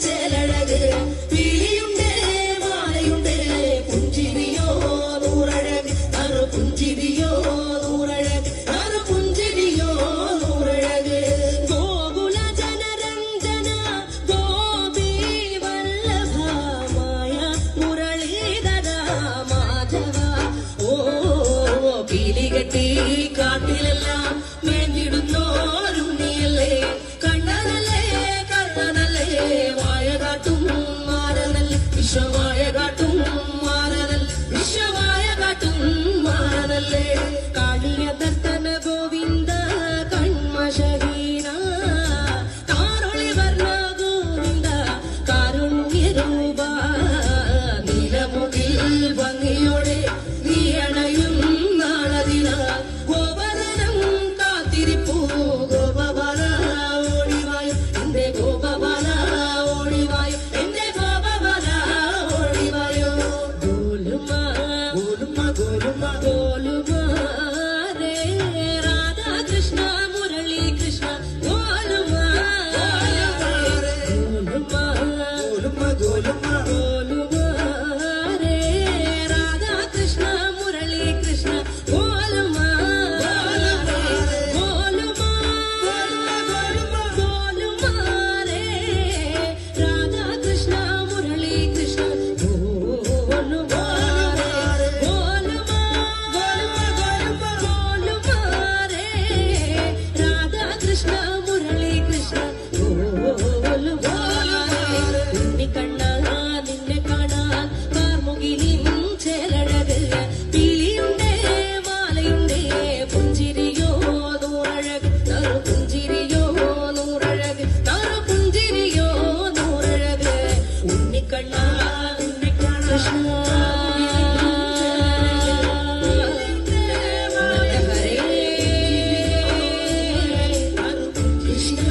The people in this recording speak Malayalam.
ചേലഴക് വിളിയുണ്ട് മാലയുണ്ട് പുഞ്ചിരിയോ നൂറഴക് അറു പുഞ്ചിരിയോ നൂറഴക് അറു പുഞ്ചിരിയോ നൂറഴക് ഗോകുല ജനരഞ്ജന ഗോപി വല്ലഭമായ മുരളീധര മാധവ ഓ പീലികെട്ടി കാട്ടിലെല്ലാം മേഞ്ഞിടുന്നോരുണ്ണിയല്ലേ കണ്ണനല്ലേ കണ്ണനല്ലേ വായ കാട്ടും മാറനല്ലേ വിശ്വമായ കാട്ടും മാറനൽ വിശ്വമായ കാട്ടും മാറനല്ലേ കാളിയ ദർത്തന ഗോവിന്ദ കൺമശഹീന കാരുളി വർണ്ണ ഗോവിന്ദ കാരുണ്യരൂപ നീലമുകിൽ ഭംഗിയോടെ നീ അണയും നാളതിന ഗോപദനം കാത്തിരിപ്പൂ ഗോപബാല ഓടിവായോ എന്റെ ഗോപബാല ഓടിവായോ എന്റെ ഗോപബാല ഓടിവായോ ഗോലുമ ഗോലുമ ഗോലുമ ഗോലുമ രേ രാധാകൃഷ്ണ മുരളി കൃഷ്ണ ഗോലുമ ഗോലുമ ഗോലുമ ഗോലുമ ഗോലുമ രേ രാധാകൃഷ്ണ മുരളി കൃഷ്ണ ഗോലുമ ഗോലുമ ഗോലുമ രേ രാധാകൃഷ്ണ മുരളി കൃഷ്ണ ഗോലുമ ഗോലുമ ഗോലുമ രേ രാധാകൃഷ്ണ മുരളി കൃഷ്ണ ഗോലുമ ഉണ്ണിക്കണ്ണ നിന്നെ കാണാൻ കാർമുകിലിൻ ചേലഴക് പീലിയുണ്ടേ മാലയുണ്ടേ പുഞ്ചിരിയോ നൂറഴക് നറു പുഞ്ചിരിയോ നൂറഴക് നറു പുഞ്ചിരിയോ നൂറഴക് ഉണ്ണിക്കണ്ണ കൃഷ്ണ കൃഷ്ണ